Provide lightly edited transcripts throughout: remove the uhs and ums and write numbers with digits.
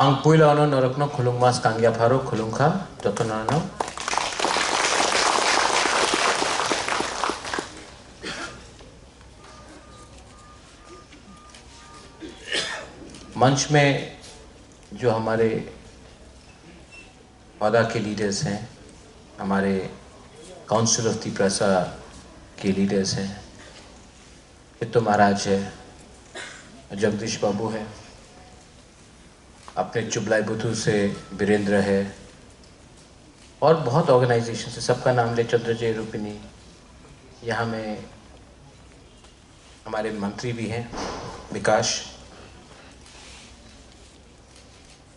Angpuilano norokno khulungmas kangyaparo khulungkha jotonano. मंच में जो हमारे वादा के लीडर्स हैं, हमारे काउंसिल ऑफ तिप्रासा के लीडर्स हैं, चित्तो महाराज है, जगदीश बाबू है, अपने चुबलाई बुथु से वीरेंद्र है और बहुत ऑर्गेनाइजेशन से, सबका नाम ले, चंद्रजय रूपिनी, यहाँ में हमारे मंत्री भी हैं विकास।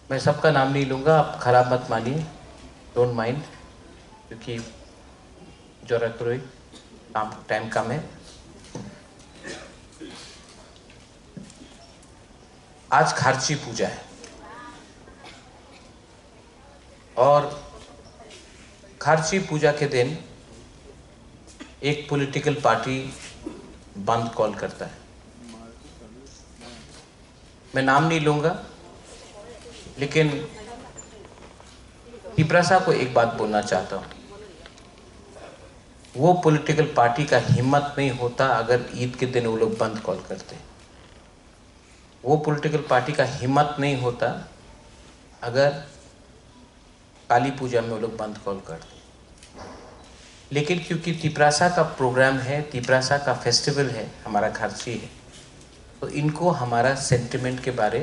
मैं सबका नाम नहीं लूँगा, आप खराब मत मानिए, डोंट माइंड, क्योंकि जरूरत रही टाइम कम है। आज खारची पूजा है और खारची पूजा के दिन एक पॉलिटिकल पार्टी बंद कॉल करता है। मैं नाम नहीं लूँगा, लेकिन तिप्रासा को एक बात बोलना चाहता हूँ, वो पॉलिटिकल पार्टी का हिम्मत नहीं होता अगर ईद के दिन वो लोग बंद कॉल करते। वो पॉलिटिकल पार्टी का हिम्मत नहीं होता अगर काली पूजा में वो लोग बंद कॉल करते। लेकिन क्योंकि तिप्रासा का प्रोग्राम है, तिप्रासा का फेस्टिवल है, हमारा खारची है, तो इनको हमारा सेंटिमेंट के बारे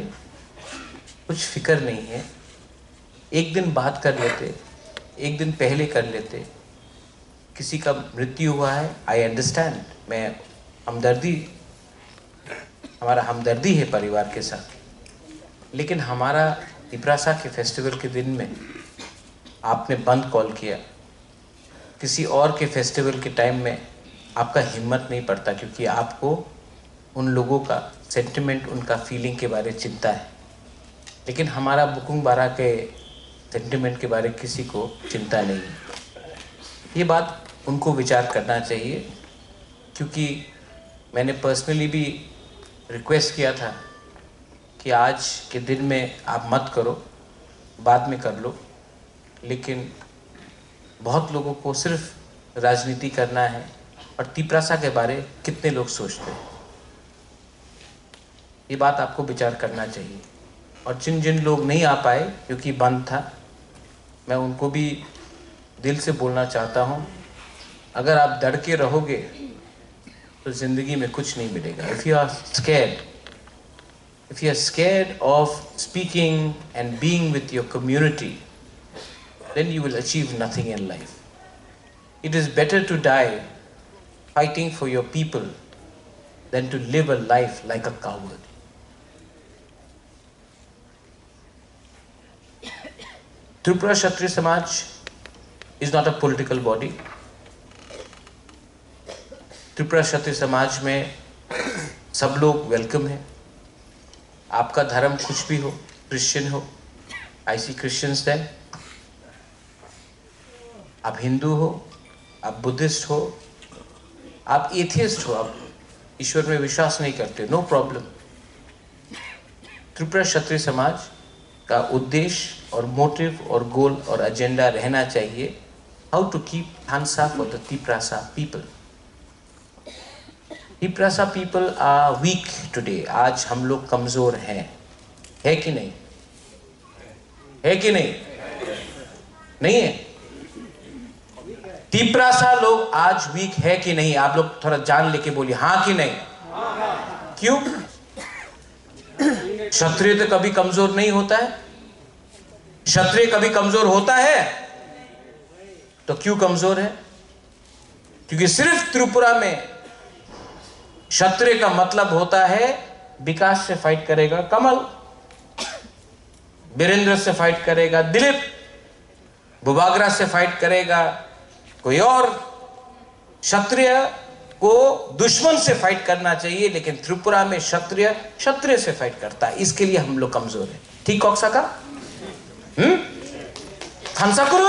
कुछ फिक्र नहीं है। एक दिन बात कर लेते, एक दिन पहले कर लेते। किसी का मृत्यु हुआ है, आई अंडरस्टैंड, मैं हमारा हमदर्दी है परिवार के साथ, लेकिन हमारा तिप्रासा के फेस्टिवल के दिन में आपने बंद कॉल किया। किसी और के फेस्टिवल के टाइम में आपका हिम्मत नहीं पड़ता, क्योंकि आपको उन लोगों का सेंटिमेंट, उनका फीलिंग के बारे चिंता है। लेकिन हमारा बुकुंग बारा के सेंटिमेंट के बारे किसी को चिंता नहीं है। ये बात उनको विचार करना चाहिए, क्योंकि मैंने पर्सनली भी रिक्वेस्ट किया था कि आज के दिन में आप मत करो, बाद में कर लो। लेकिन बहुत लोगों को सिर्फ राजनीति करना है और तिप्रासा के बारे कितने लोग सोचते हैं, ये बात आपको विचार करना चाहिए। और जिन लोग नहीं आ पाए क्योंकि बंद था, मैं उनको भी दिल से बोलना चाहता हूँ, अगर आप डर के रहोगे तो ज़िंदगी में कुछ नहीं मिलेगा। If you are scared of speaking and being with your community, then you will achieve nothing in life. It is better to die fighting for your people than to live a life like a coward. Tripura Kshatriya Samaj is not a political body. Tripura Kshatriya Samaj में सब लोग welcome हैं। आपका धर्म कुछ भी हो, Christian हो, I see Christians there, आप हिंदू हो, आप बुद्धिस्ट हो, आप एथियस्ट हो, आप ईश्वर में विश्वास नहीं करते, नो प्रॉब्लम। त्रिपुरा क्षत्रिय समाज का उद्देश्य और मोटिव और गोल और एजेंडा रहना चाहिए, how to keep Thansa for the Tiprasa people. Tiprasa people are weak today. आज हम लोग कमजोर हैं, है कि नहीं? है कि नहीं? नहीं है? तिप्रासा लोग आज वीक है कि नहीं? आप लोग थोड़ा जान लेके बोलिए, हाँ कि नहीं? क्यों? क्षत्रिय तो कभी कमजोर नहीं होता है। क्षत्रिय कभी कमजोर होता है तो क्यों कमजोर है? क्योंकि सिर्फ त्रिपुरा में क्षत्रिय का मतलब होता है विकास से फाइट करेगा कमल, वीरेंद्र से फाइट करेगा दिलीप, बुबागरा से फाइट करेगा कोई और। क्षत्रिय को दुश्मन से फाइट करना चाहिए, लेकिन त्रिपुरा में क्षत्रिय से फाइट करता है, इसके लिए हम लोग कमजोर हैं। ठीक कौकसा का थानसा करो,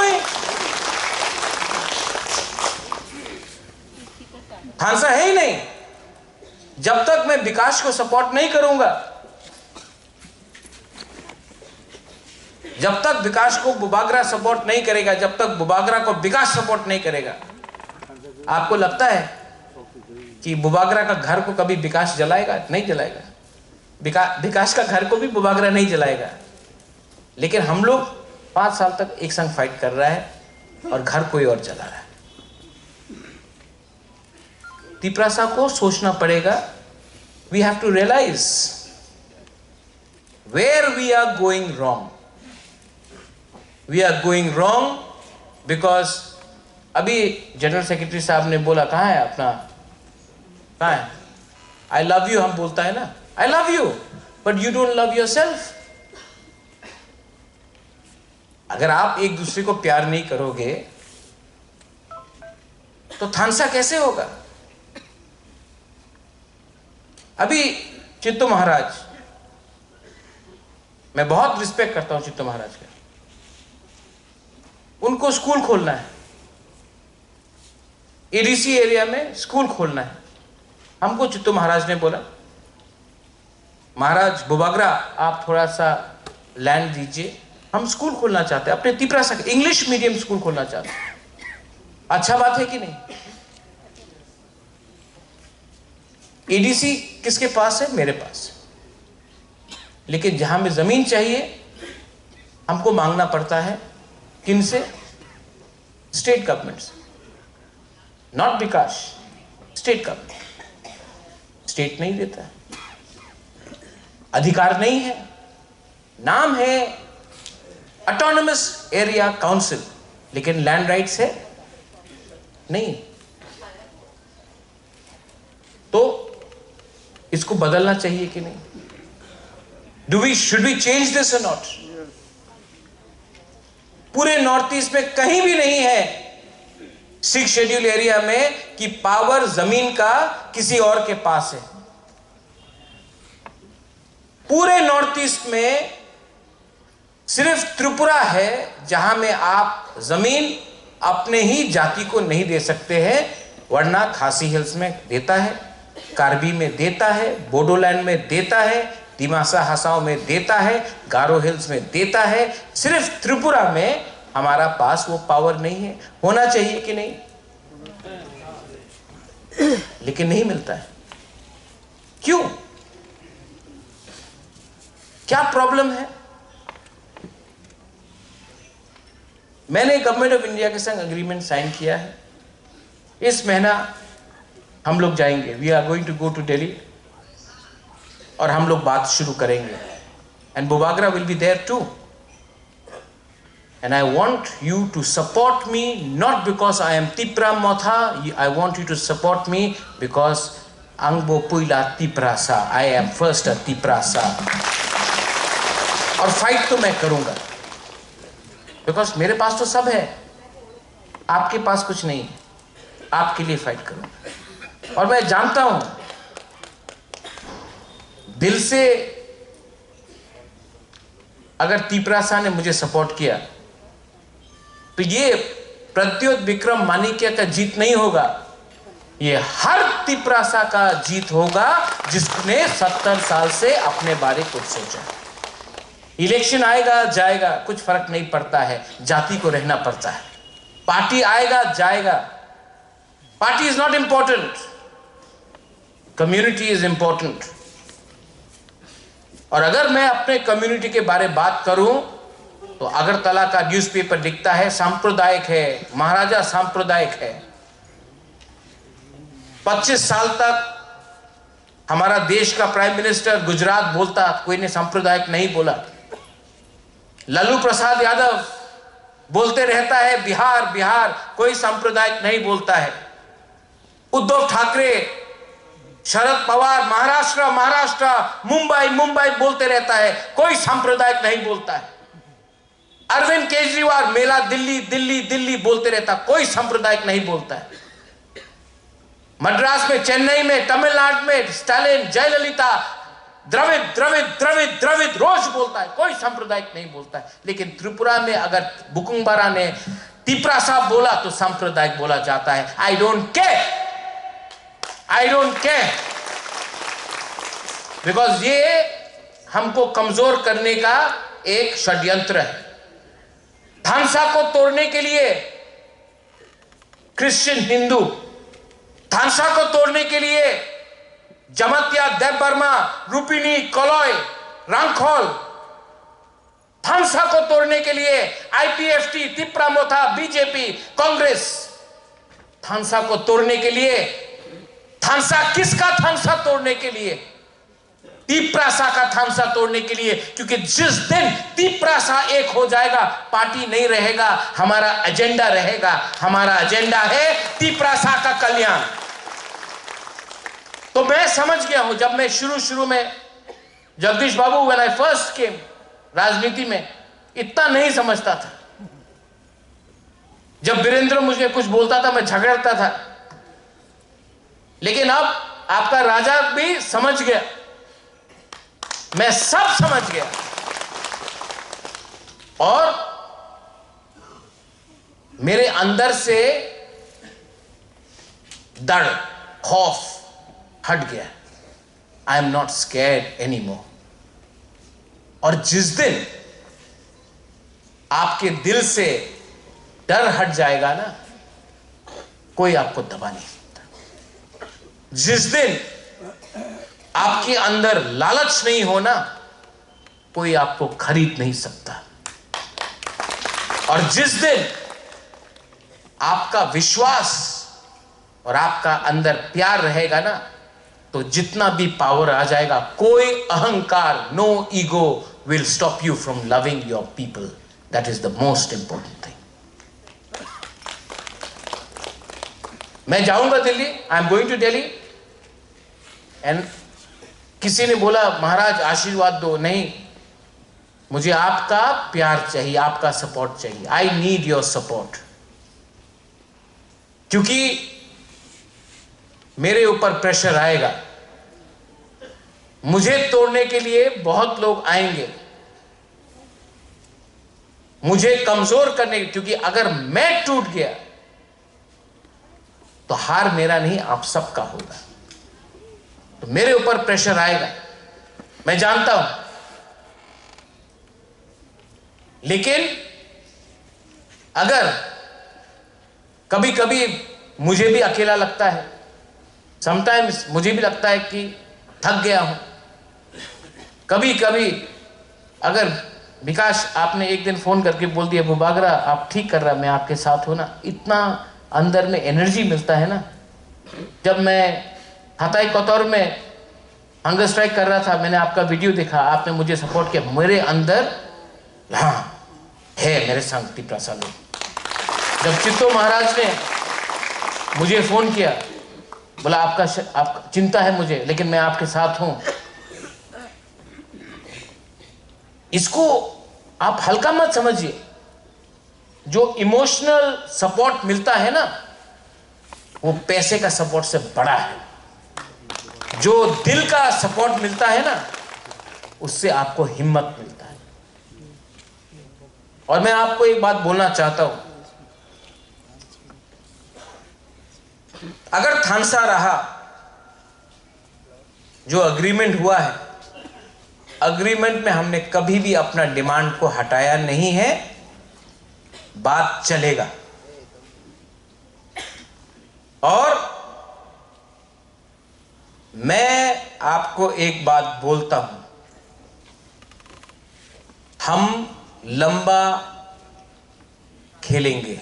थानसा है ही नहीं। जब तक मैं विकास को सपोर्ट नहीं करूंगा, जब तक विकास को बुबागरा सपोर्ट नहीं करेगा, जब तक बुबागरा को विकास सपोर्ट नहीं करेगा, आपको लगता है कि बुबागरा का घर को कभी विकास जलाएगा? नहीं जलाएगा। विकास का घर को भी बुबागरा नहीं जलाएगा। लेकिन हम लोग 5 साल तक एक संग फाइट कर रहा है और घर कोई और जला रहा है। तिपरासा को सोचना पड़ेगा। We have to realize where we are going wrong. We are going wrong because अभी जनरल सेक्रेटरी साहब ने बोला, कहाँ है अपना, कहाँ है? आई लव यू हम बोलता है ना, I love you, but you don't love yourself. अगर आप एक दूसरे को प्यार नहीं करोगे तो थानसा कैसे होगा? अभी चित्तू महाराज, मैं बहुत रिस्पेक्ट करता हूं चित्तू महाराज का, उनको स्कूल खोलना है, एडीसी एरिया में स्कूल खोलना है। हमको चित्तू महाराज ने बोला, महाराज बुबागरा आप थोड़ा सा लैंड दीजिए, हम स्कूल खोलना चाहते हैं अपने तिपरासा, इंग्लिश मीडियम स्कूल खोलना चाहते हैं। अच्छा बात है कि नहीं? एडीसी किसके पास है? मेरे पास। लेकिन जहां में जमीन चाहिए हमको मांगना पड़ता है, किनसे? स्टेट गवर्नमेंट से, not Vikas, state government. State नहीं देता है, अधिकार नहीं है, नाम है ऑटोनमस एरिया काउंसिल, लेकिन लैंड राइट्स है नहीं। तो इसको बदलना चाहिए कि नहीं? शुड वी चेंज दिस और नॉट? पूरे नॉर्थ ईस्ट में कहीं भी नहीं है 6 शेड्यूल एरिया में कि पावर जमीन का किसी और के पास है। पूरे नॉर्थ ईस्ट में सिर्फ त्रिपुरा है जहां में आप जमीन अपने ही जाति को नहीं दे सकते हैं, वरना खासी हिल्स में देता है, कार्बी में देता है, बोडोलैंड में देता है, दिमासा हसाओ में देता है, गारो हिल्स में देता है। सिर्फ त्रिपुरा में हमारा पास वो पावर नहीं है। होना चाहिए कि नहीं? लेकिन नहीं मिलता है। क्यों? क्या प्रॉब्लम है? मैंने गवर्नमेंट ऑफ इंडिया के संग एग्रीमेंट साइन किया है। इस महीना हम लोग जाएंगे, we are going to go to Delhi, और हम लोग बात शुरू करेंगे। And Bubagra will be there too. And I want you to support me, not because I am Tipra Motha. I want you to support me because Angbo Puila Tiprasa. I am first a Tiprasa. और fight तो मैं करूंगा, because मेरे पास तो सब है, आपके पास कुछ नहीं है। आपके लिए फाइट करूंगा। और मैं जानता हूं दिल से, अगर तिपरासा ने मुझे सपोर्ट किया तो ये प्रद्योत विक्रम माणिक्य का जीत नहीं होगा, ये हर तिपरासा का जीत होगा जिसने 70 साल से अपने बारे कुछ सोचा। इलेक्शन आएगा जाएगा, कुछ फर्क नहीं पड़ता है, जाति को रहना पड़ता है। पार्टी आएगा जाएगा, party is not important, community is important. और अगर मैं अपने कम्युनिटी के बारे में बात करूं तो अगरतला का न्यूज़पेपर लिखता है सांप्रदायिक है, महाराजा सांप्रदायिक है। 25 साल तक हमारा देश का प्राइम मिनिस्टर गुजरात बोलता, कोई ने सांप्रदायिक नहीं बोला। लालू प्रसाद यादव बोलते रहता है बिहार बिहार, कोई सांप्रदायिक नहीं बोलता है। उद्धव ठाकरे, शरद पवार महाराष्ट्र महाराष्ट्र, मुंबई मुंबई बोलते रहता है, कोई सांप्रदायिक नहीं बोलता है। अरविंद केजरीवाल मेला दिल्ली दिल्ली दिल्ली बोलते रहता, कोई सांप्रदायिक नहीं बोलता है। मद्रास में, चेन्नई में, तमिलनाडु में स्टालिन, जयललिता द्रविड़ द्रविड़ द्रविड़ द्रविड़ रोज बोलता है, कोई सांप्रदायिक नहीं बोलता है। लेकिन त्रिपुरा में अगर बुकुंबारा ने तिपरासा बोला तो सांप्रदायिक बोला जाता है। I don't care, I don't care, because ये हमको कमजोर करने का एक षड्यंत्र है। थानसा को तोड़ने के लिए क्रिश्चियन हिंदू, थानसा को तोड़ने के लिए जमतिया, देवबर्मा, रूपिनी, कोलोय, रांखोल, थानसा को तोड़ने के लिए आईपीएफटी, तिप्रामोथा, बीजेपी, कांग्रेस, थानसा को तोड़ने के लिए, थानसा किसका थानसा तोड़ने के लिए? तिप्रासा का थानसा तोड़ने के लिए, क्योंकि जिस दिन तिप्रासा एक हो जाएगा, पार्टी नहीं रहेगा, हमारा एजेंडा रहेगा। हमारा एजेंडा है तिप्रासा का कल्याण। तो मैं समझ गया हूं, जब मैं शुरू में जगदीश बाबू, व्हेन आई फर्स्ट केम राजनीति में, इतना नहीं समझता था। जब वीरेंद्र मुझे कुछ बोलता था मैं झगड़ता था, लेकिन अब आपका राजा भी समझ गया, मैं सब समझ गया, और मेरे अंदर से डर, खौफ हट गया। I am not scared any more. और जिस दिन आपके दिल से डर हट जाएगा ना, कोई आपको दबा नहीं सकता। जिस दिन आपके अंदर लालच नहीं होना, कोई आपको खरीद नहीं सकता। और जिस दिन आपका विश्वास और आपका अंदर प्यार रहेगा ना, तो जितना भी पावर आ जाएगा, कोई अहंकार, no ego will stop you from loving your people. That is the most important thing. मैं जाऊंगा Delhi, I am going to Delhi, and किसी ने बोला महाराज आशीर्वाद दो, नहीं, मुझे आपका प्यार चाहिए, आपका सपोर्ट चाहिए। I need your support, क्योंकि मेरे ऊपर प्रेशर आएगा, मुझे तोड़ने के लिए बहुत लोग आएंगे, मुझे कमजोर करने, क्योंकि अगर मैं टूट गया तो हार मेरा नहीं, आप सबका होगा। तो मेरे ऊपर प्रेशर आएगा, मैं जानता हूं, लेकिन अगर कभी कभी मुझे भी अकेला लगता है, समटाइम्स मुझे भी लगता है कि थक गया हूं। कभी कभी अगर विकास आपने एक दिन फोन करके बोल दिया बुबागरा आप ठीक कर रहा, मैं आपके साथ हूं ना, इतना अंदर में एनर्जी मिलता है ना। जब मैं हताई कोतौर में हंगर स्ट्राइक कर रहा था, मैंने आपका वीडियो देखा, आपने मुझे सपोर्ट किया, मेरे अंदर हाँ है मेरे संग तिप्रासा लोग। जब चित्तो महाराज ने मुझे फोन किया, बोला आपका चिंता है मुझे, लेकिन मैं आपके साथ हूं, इसको आप हल्का मत समझिए। जो इमोशनल सपोर्ट मिलता है ना, वो पैसे का सपोर्ट से बड़ा है। जो दिल का सपोर्ट मिलता है ना, उससे आपको हिम्मत मिलता है। और मैं आपको एक बात बोलना चाहता हूं, अगर थानसा रहा, जो अग्रीमेंट हुआ है, अग्रीमेंट में हमने कभी भी अपना डिमांड को हटाया नहीं है, बात चलेगा। और मैं आपको एक बात बोलता हूं, हम लंबा खेलेंगे,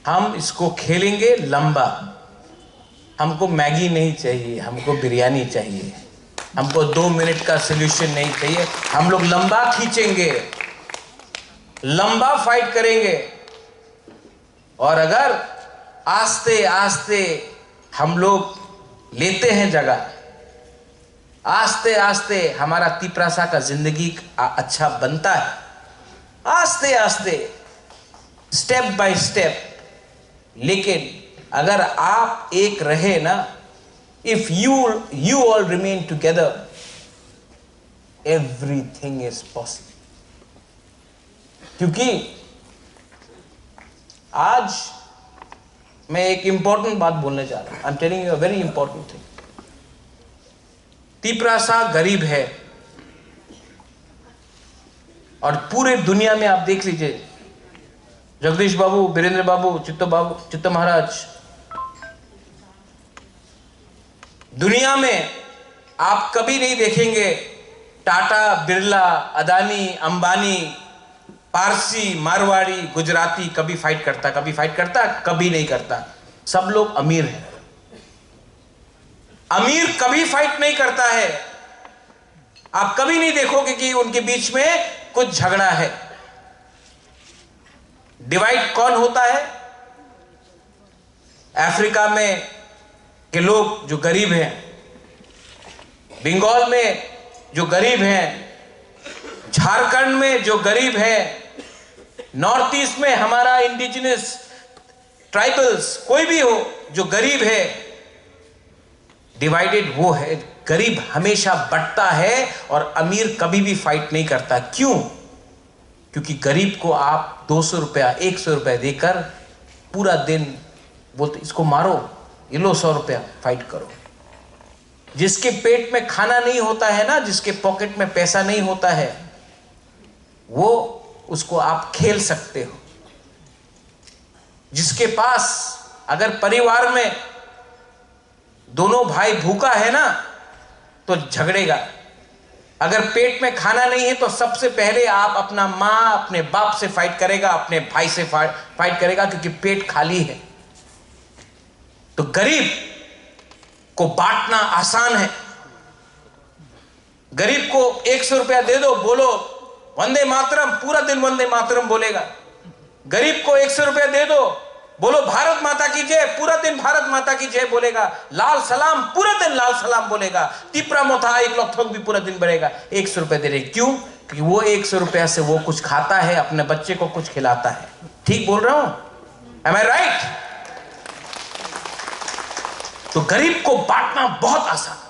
हम इसको खेलेंगे लंबा। हमको मैगी नहीं चाहिए, हमको बिरयानी चाहिए, हमको 2 मिनट का सॉल्यूशन नहीं चाहिए। हम लोग लंबा खींचेंगे, लंबा फाइट करेंगे। और अगर आस्ते आस्ते हम लोग लेते हैं जगह, आस्ते आस्ते हमारा तिप्रासा का जिंदगी अच्छा बनता है, आस्ते आस्ते, स्टेप बाय स्टेप। लेकिन अगर आप एक रहे ना, if you all remain together, everything is possible. क्योंकि आज मैं एक इंपॉर्टेंट बात बोलने जा रहा हूं। I'm telling you a very important thing. Tiprasa गरीब है और पूरे दुनिया में आप देख लीजिए, जगदीश बाबू, वीरेंद्र बाबू, चित्तो महाराज, दुनिया में आप कभी नहीं देखेंगे टाटा, बिरला, अदानी, अंबानी, पारसी, मारवाड़ी, गुजराती कभी फाइट करता? कभी नहीं करता। सब लोग अमीर हैं। अमीर कभी फाइट नहीं करता है। आप कभी नहीं देखोगे कि उनके बीच में कुछ झगड़ा है। डिवाइड कौन होता है? अफ्रीका में के लोग जो गरीब हैं, बंगाल में जो गरीब हैं, झारखंड में जो गरीब हैं, नॉर्थ ईस्ट में हमारा इंडिजिनस ट्राइबल्स, कोई भी हो जो गरीब है, डिवाइडेड वो है। गरीब हमेशा बंटता है और अमीर कभी भी फाइट नहीं करता। क्यों? क्योंकि गरीब को आप 200 रुपया, 100 रुपया देकर पूरा दिन बोलते इसको मारो, ये लो 100 रुपया, फाइट करो। जिसके पेट में खाना नहीं होता है ना, जिसके पॉकेट में पैसा नहीं होता है, वो उसको आप खेल सकते हो। जिसके पास, अगर परिवार में दोनों भाई भूखा है ना तो झगड़ेगा। अगर पेट में खाना नहीं है तो सबसे पहले आप अपना मां, अपने बाप से फाइट करेगा, अपने भाई से फाइट करेगा, क्योंकि पेट खाली है। तो गरीब को बांटना आसान है। गरीब को 100 रुपया दे दो, बोलो वंदे मातरम, पूरा दिन वंदे मातरम बोलेगा। गरीब को 100 रुपया दे दो, बोलो भारत माता की जय, पूरा दिन भारत माता की जय बोलेगा। लाल सलाम, पूरा दिन लाल सलाम बोलेगा। तिपरा मोथा एक लौथक भी पूरा दिन बढ़ेगा। 100 रुपया दे रहे, क्यों? क्योंकि वो 100 रुपया से वो कुछ खाता है, अपने बच्चे को कुछ खिलाता है। ठीक बोल रहा हूं? एम आई राइट? तो गरीब को बांटना बहुत आसान।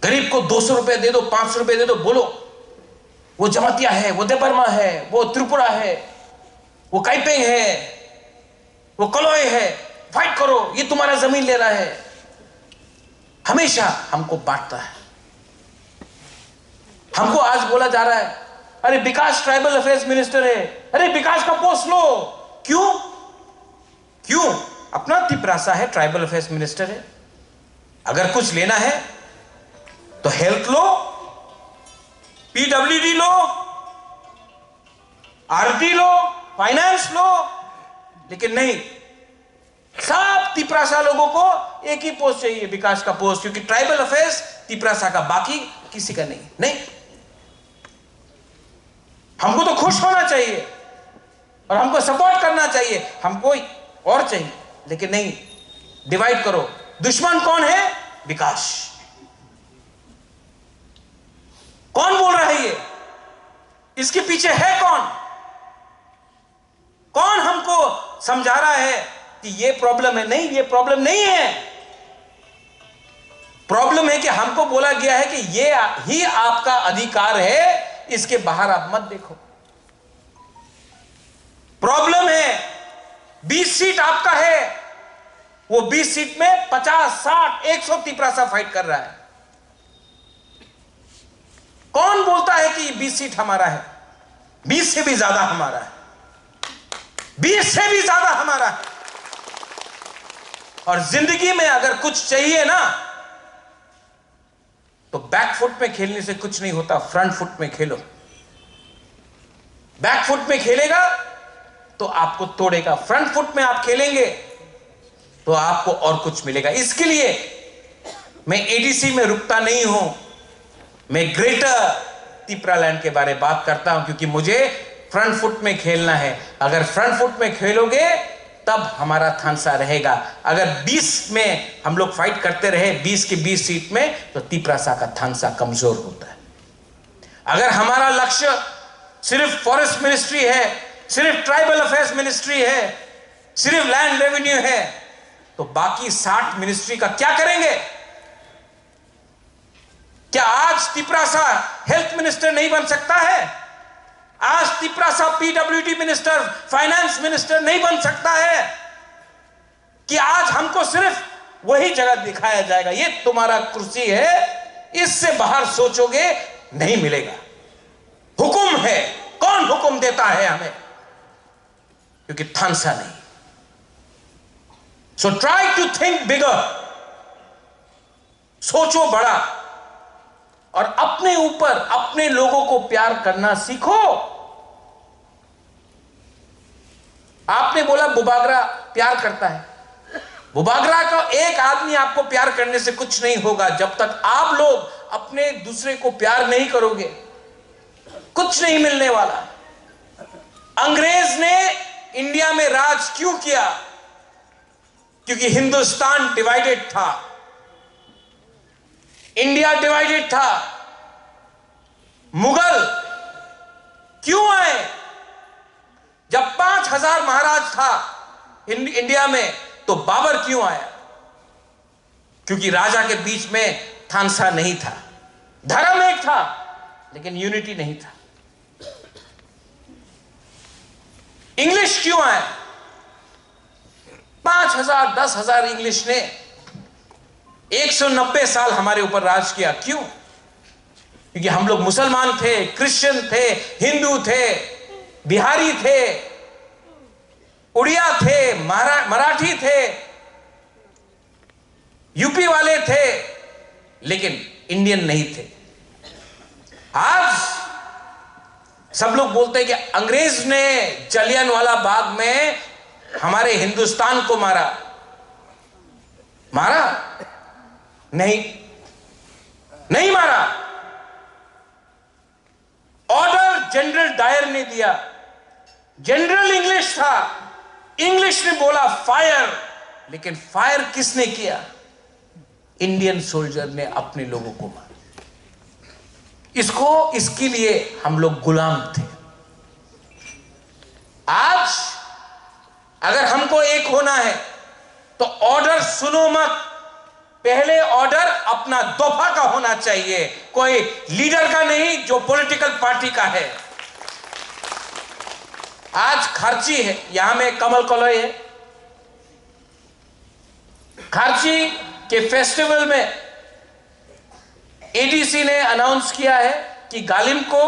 गरीब को 200 रुपया दे दो, 500 रुपया दे दो, बोलो वो जमातिया है, वो देबर्मा है, वो त्रिपुरा है, वो काइपेंग है, वो कलोय है, फाइट करो, ये तुम्हारा जमीन ले रहा है। हमेशा हमको बांटता है। हमको आज बोला जा रहा है, अरे विकास ट्राइबल अफेयर्स मिनिस्टर है, अरे विकास का पोस्ट लो। क्यों? क्यों? अपना तिपरासा है, ट्राइबल अफेयर्स मिनिस्टर है। अगर कुछ लेना है तो हेल्थ लो, पीडब्ल्यूडी लो, आरटी लो, फाइनेंस लो, लेकिन नहीं, सब तिपरासा लोगों को एक ही पोस्ट चाहिए, विकास का पोस्ट, क्योंकि ट्राइबल अफेयर्स तिपरासा का, बाकी किसी का नहीं। हमको तो खुश होना चाहिए और हमको सपोर्ट करना चाहिए, हमको और चाहिए, लेकिन नहीं, डिवाइड करो। दुश्मन कौन है? विकास। कौन बोल रहा है ये? इसके पीछे है कौन? कौन हमको समझा रहा है कि ये प्रॉब्लम है? नहीं, ये प्रॉब्लम नहीं है। प्रॉब्लम है कि हमको बोला गया है कि ये ही आपका अधिकार है, इसके बाहर आप मत देखो। प्रॉब्लम है 20 सीट आपका है, वो 20 सीट में 50, 60, 100 तिपरासा फाइट कर रहा है। कौन बोलता है कि 20 सीट हमारा है? 20 से भी ज्यादा हमारा है, 20 से भी ज्यादा हमारा है। और जिंदगी में अगर कुछ चाहिए ना, तो बैक फुट में खेलने से कुछ नहीं होता, फ्रंट फुट में खेलो। बैक फुट में खेलेगा तो आपको तोड़ेगा, फ्रंट फुट में आप खेलेंगे तो आपको और कुछ मिलेगा। इसके लिए मैं एडीसी में रुकता नहीं हूं, मैं ग्रेटर तिपरालैंड के बारे में बात करता हूं, क्योंकि मुझे फ्रंट फुट में खेलना है। अगर फ्रंट फुट में खेलोगे तब हमारा थानसा रहेगा। अगर 20 में हम लोग फाइट करते रहे, 20 की 20 सीट में, तो तिपरासा का थानसा कमजोर होता है। अगर हमारा लक्ष्य सिर्फ फॉरेस्ट मिनिस्ट्री है, सिर्फ ट्राइबल अफेयर्स मिनिस्ट्री है, सिर्फ लैंड रेवेन्यू है, तो बाकी 60 मिनिस्ट्री का क्या करेंगे? क्या आज तिपरासा हेल्थ मिनिस्टर नहीं बन सकता है? आज Tiprasa PWD minister, finance minister नहीं बन सकता है? कि आज हमको सिर्फ वही जगह दिखाया जाएगा, ये तुम्हारा कुर्सी है, इससे बाहर सोचोगे नहीं मिलेगा। हुक्म है, कौन हुक्म देता है हमें? क्योंकि थानसा नहीं। सो ट्राई टू थिंक बिगर, सोचो बड़ा और अपने ऊपर, अपने लोगों को प्यार करना सीखो। आपने बोला बुबागरा प्यार करता है। बुबागरा का एक आदमी आपको प्यार करने से कुछ नहीं होगा। जब तक आप लोग अपने दूसरे को प्यार नहीं करोगे, कुछ नहीं मिलने वाला। अंग्रेज ने इंडिया में राज क्यों किया? क्योंकि हिंदुस्तान डिवाइडेड था, इंडिया डिवाइडेड था। मुगल क्यों आए? जब 5000 महाराज था इंडिया में, तो बाबर क्यों आया? क्योंकि राजा के बीच में थानसा नहीं था। धर्म एक था लेकिन यूनिटी नहीं था। इंग्लिश क्यों आए? 5000 10,000 इंग्लिश ने 190 साल हमारे ऊपर राज किया। क्यों? क्योंकि हम लोग मुसलमान थे, क्रिश्चियन थे, हिंदू थे, बिहारी थे, उड़िया थे, मराठी थे, यूपी वाले थे, लेकिन इंडियन नहीं थे। आज सब लोग बोलते हैं कि अंग्रेज ने जलियांवाला बाग में हमारे हिंदुस्तान को मारा। मारा? नहीं, नहीं मारा। ऑर्डर जनरल डायर ने दिया। जनरल इंग्लिश था, इंग्लिश ने बोला फायर, लेकिन फायर किसने किया? इंडियन सोल्जर ने अपने लोगों को मारा। इसके लिए हम लोग गुलाम थे। आज अगर हमको एक होना है तो ऑर्डर सुनो मत। पहले ऑर्डर अपना दफा का होना चाहिए, कोई लीडर का नहीं जो पॉलिटिकल पार्टी का है। आज खारची है, यहां में कमल कॉलोई है। खारची के फेस्टिवल में एडीसी ने अनाउंस किया है कि गालिम को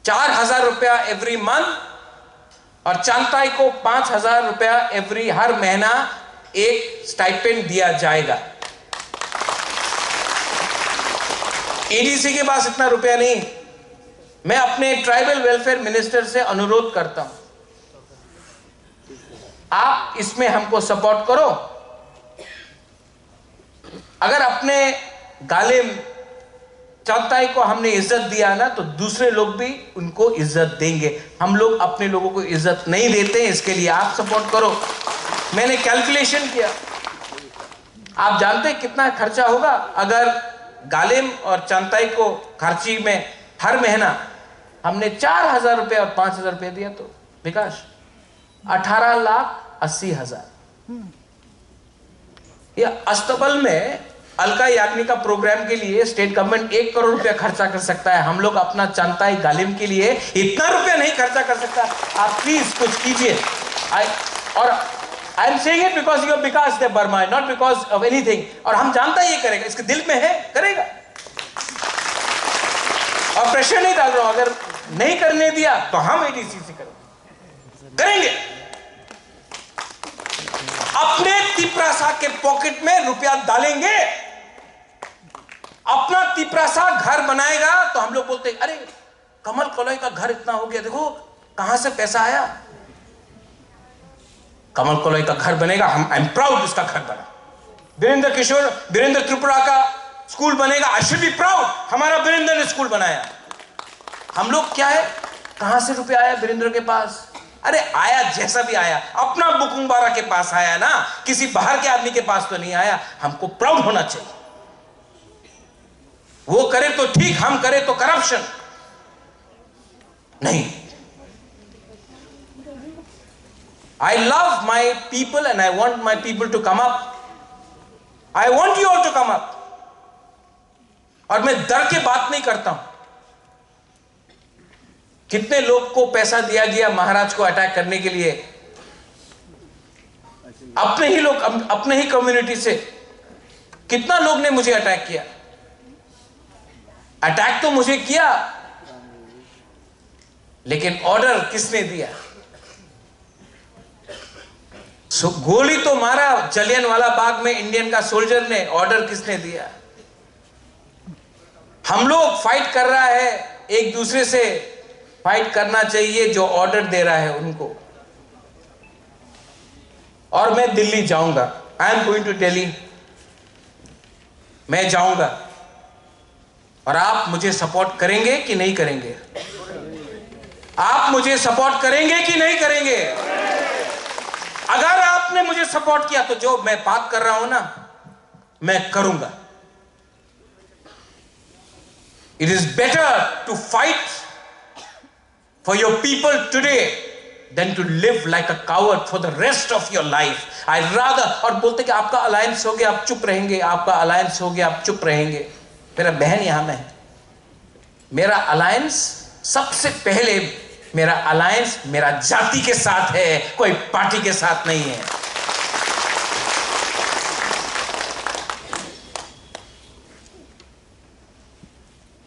4000 रुपया एवरी मंथ और चांताई को 5000 रुपया हर महीना एक स्टाइपेंड दिया जाएगा। एडीसी के पास इतना रुपया नहीं। मैं अपने ट्राइबल वेलफेयर मिनिस्टर से अनुरोध करता हूं, आप इसमें हमको सपोर्ट करो। अगर अपने गालिम चांताई को हमने इज्जत दिया ना, तो दूसरे लोग भी उनको इज्जत देंगे। हम लोग अपने लोगों को इज्जत नहीं देते, इसके लिए आप सपोर्ट करो। मैंने कैलकुलेशन किया, आप जानते हैं कितना खर्चा होगा अगर गालिम और चांताई को खारची में हर महीना हमने 4000 रुपये और 5000 रुपये दिया, तो विकास 18,80,000। या अस्तबल में अलका याग्निक का प्रोग्राम के लिए स्टेट गवर्नमेंट 1 करोड़ रुपया खर्चा कर सकता है। हम लोग अपना चांताई गालिम के लिए इतना रुपया नहीं खर्चा कर सकता। आप प्लीज कुछ कीजिए। और I am saying it because you Vikas they Burma, not because of anything. और हम जानता है ये करेगा, इसके दिल में है, करेगा। और प्रेशर नहीं डाल रहा हूं, अगर नहीं करने दिया तो हम एडीसी से करेंगे। अपने तिपरासा के पॉकेट में रुपया डालेंगे। अपना तिपरासा घर बनाएगा तो हम लोग बोलते अरे कमल कॉलोई का घर इतना हो गया, देखो कहां से पैसा आया। कमल कॉलोई का घर बनेगा, हम आई एम प्राउड इसका घर बना। वीरेंद्र त्रिपुरा का स्कूल बनेगा, आई शुड बी प्राउड हमारा वीरेंद्र ने स्कूल बनाया। हम लोग क्या है, कहां से रुपया आया वीरेंद्र के पास? अरे आया जैसा भी आया, अपना बुकुंबारा के पास आया ना, किसी बाहर के आदमी के पास तो नहीं आया। हमको प्राउड होना चाहिए। वो करे तो ठीक, हम करे तो करप्शन नहीं। I love my people and I want my people to come up. I want you all to come up. और मैं डर के बात नहीं करता हूं। कितने लोग को पैसा दिया गया महाराज को अटैक करने के लिए? अपने ही लोग, अपने ही कम्युनिटी से कितना लोग ने मुझे अटैक किया। अटैक तो मुझे किया, लेकिन ऑर्डर किसने दिया? गोली तो मारा जलियांवाला बाग में इंडियन का सोल्जर ने, ऑर्डर किसने दिया? हम लोग फाइट कर रहा है, एक दूसरे से फाइट करना चाहिए, जो ऑर्डर दे रहा है उनको। और मैं दिल्ली जाऊंगा, I am going to Delhi, मैं जाऊंगा, और आप मुझे सपोर्ट करेंगे कि नहीं करेंगे? आप मुझे सपोर्ट करेंगे कि नहीं करेंगे? अगर आपने मुझे सपोर्ट किया तो जो मैं बात कर रहा हूं ना, मैं करूंगा। It is better to fight for your people today than to live like a coward for the rest of your life. I rather, और बोलते कि आपका अलायंस हो गया आप चुप रहेंगे, आपका अलायंस हो गया आप चुप रहेंगे। मेरा बहन यहां में है, मेरा अलायंस सबसे पहले, मेरा अलायंस मेरा जाति के साथ है, कोई पार्टी के साथ नहीं है।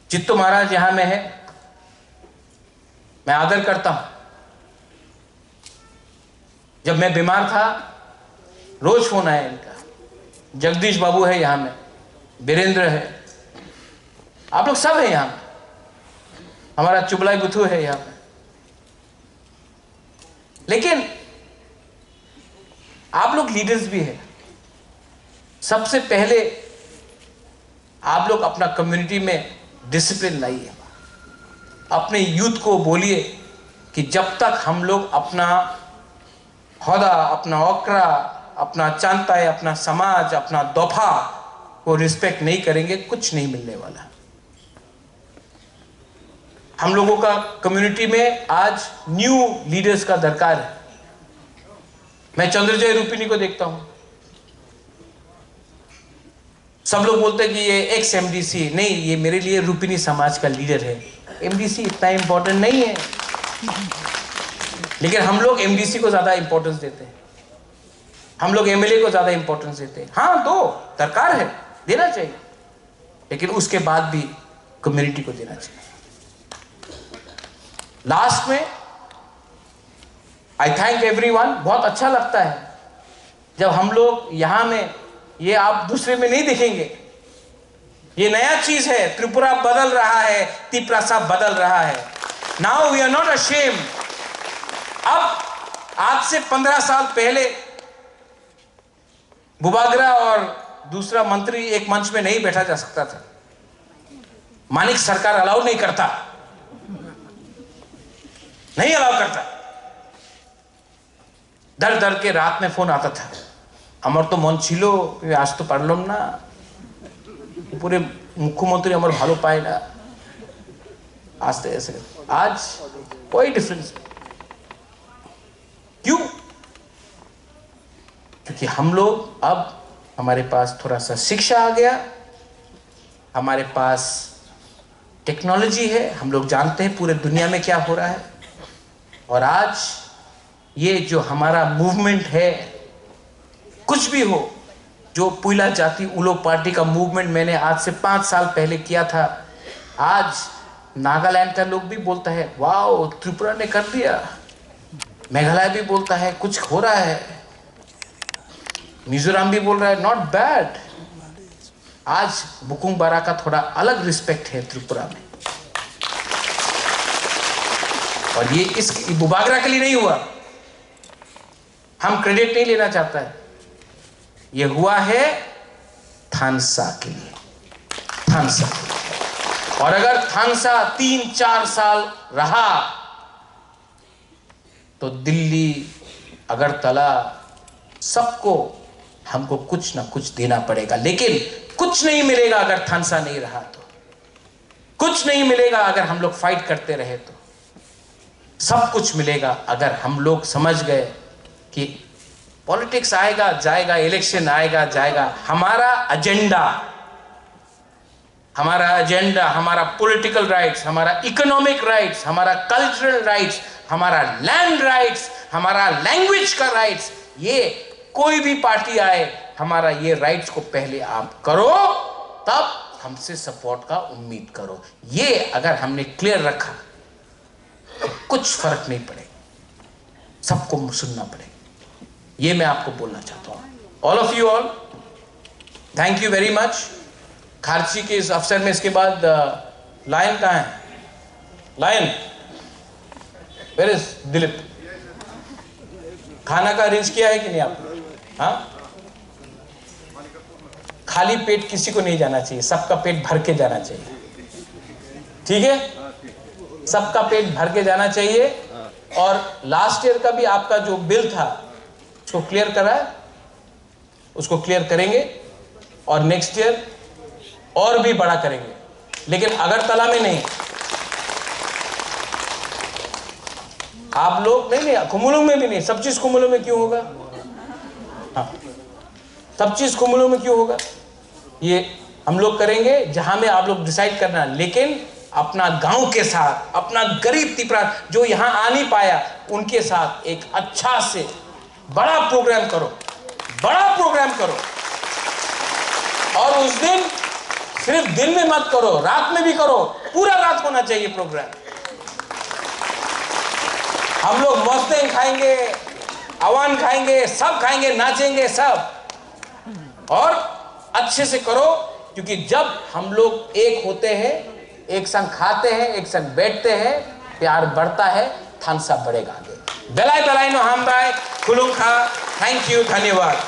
चित्तू महाराज यहां में है, मैं आदर करता हूं। जब मैं बीमार था रोज फोन आया इनका। जगदीश बाबू है यहां में, वीरेंद्र है, आप लोग सब है यहां में, हमारा चुबलाई बुथू है यहां में। लेकिन आप लोग लीडर्स भी हैं। सबसे पहले आप लोग अपना कम्युनिटी में डिसिप्लिन लाइए, अपने यूथ को बोलिए कि जब तक हम लोग अपना हौदा, अपना ओकरा, अपना चांताय, अपना समाज, अपना दोफा को रिस्पेक्ट नहीं करेंगे, कुछ नहीं मिलने वाला। हम लोगों का कम्युनिटी में आज न्यू लीडर्स का दरकार है। मैं चंद्रजय रूपिनी को देखता हूं, सब लोग बोलते हैं कि ये एक्स एमडीसी, नहीं, ये मेरे लिए रूपिनी समाज का लीडर है। एमडीसी इतना इंपॉर्टेंट नहीं है, लेकिन हम लोग एमडीसी को ज्यादा इंपॉर्टेंस देते हैं, हम लोग एमएलए को ज्यादा इंपॉर्टेंस देते हैं। हाँ, दो, दरकार है, देना चाहिए, लेकिन उसके बाद भी कम्युनिटी को देना चाहिए। लास्ट में आई थैंक एवरीवन। बहुत अच्छा लगता है जब हम लोग यहां में, ये आप दूसरे में नहीं देखेंगे, ये नया चीज है। त्रिपुरा बदल रहा है, तिप्रासा बदल रहा है। Now we are not ashamed. अब आज से 15 साल पहले बुबागरा और दूसरा मंत्री एक मंच में नहीं बैठा जा सकता था, मानिक सरकार अलाउ नहीं करता, नहीं अलाउ करता। डर डर के रात में फोन आता था, আমার তো মন ছিল আসতে পারলাম না, पूरे मुख्यमंत्री আমার ভালো পায় না, आस्ते ऐसे। आज कोई डिफरेंस। क्यों? क्योंकि हम लोग अब, हमारे पास थोड़ा सा शिक्षा आ गया, हमारे पास टेक्नोलॉजी है, हम लोग जानते हैं पूरे दुनिया में क्या हो रहा है। और आज ये जो हमारा मूवमेंट है, कुछ भी हो, जो पुइला जाति उलो पार्टी का मूवमेंट मैंने आज से 5 साल पहले किया था, आज नागालैंड का लोग भी बोलता है वाओ त्रिपुरा ने कर दिया, मेघालय भी बोलता है कुछ हो रहा है, मिजोरम भी बोल रहा है नॉट बैड। आज बुकुंग बारा का थोड़ा अलग रिस्पेक्ट है त्रिपुरा में, और ये इस बुबागरा के लिए नहीं हुआ, हम क्रेडिट नहीं लेना चाहता है, ये हुआ है थानसा के लिए, थानसा। और अगर थानसा 3-4 साल रहा तो दिल्ली, अगरतला, सबको हमको कुछ ना कुछ देना पड़ेगा। लेकिन कुछ नहीं मिलेगा अगर थानसा नहीं रहा तो, कुछ नहीं मिलेगा अगर हम लोग फाइट करते रहे तो। सब कुछ मिलेगा अगर हम लोग समझ गए कि पॉलिटिक्स आएगा जाएगा, इलेक्शन आएगा जाएगा, हमारा एजेंडा, हमारा पॉलिटिकल राइट्स, हमारा इकोनॉमिक राइट्स, हमारा कल्चरल राइट्स, हमारा लैंड राइट्स, हमारा लैंग्वेज का राइट्स, ये कोई भी पार्टी आए, हमारा ये राइट्स को पहले आप करो, तब हमसे सपोर्ट का उम्मीद करो। ये अगर हमने क्लियर रखा तो कुछ फर्क नहीं पड़ेगा, सबको सुनना पड़ेगा। ये मैं आपको बोलना चाहता हूँ। All of you all, thank you very much. Kharchi के इस अवसर में इसके बाद लायन कहाँ है? Lion, where is Dilip? खाना का अरेंज किया है कि नहीं आपने? हाँ, खाली पेट किसी को नहीं जाना चाहिए, सबका पेट भर के जाना चाहिए, ठीक है? सबका पेट भर के जाना चाहिए। और लास्ट ईयर का भी आपका जो बिल था उसको क्लियर करा है, उसको क्लियर करेंगे और नेक्स्ट ईयर और भी बड़ा करेंगे, लेकिन अगरतला में नहीं। आप लोग नहीं, कुमुलुंग में भी नहीं। सब चीज कुमुलुंग में क्यों होगा? हाँ, सब चीज कुमुलुंग में क्यों होगा? ये हम लोग करेंगे जहां में आप लोग डिसाइड करना, लेकिन अपना गांव के साथ, अपना गरीब तिपरा जो यहां आ नहीं पाया उनके साथ एक अच्छा से बड़ा प्रोग्राम करो, बड़ा प्रोग्राम करो। और उस दिन सिर्फ दिन में मत करो, रात में भी करो, पूरा रात होना चाहिए प्रोग्राम। हम लोग मौसम खाएंगे, अवान खाएंगे, सब खाएंगे, नाचेंगे सब, और अच्छे से करो। क्योंकि जब हम लोग एक होते हैं, एक संग खाते हैं, एक संग बैठते हैं, प्यार बढ़ता है, थानसा बढ़ेगा आगे। बेलाई बेलाई नो हम बाय खुलुंग खा। थैंक यू, धन्यवाद।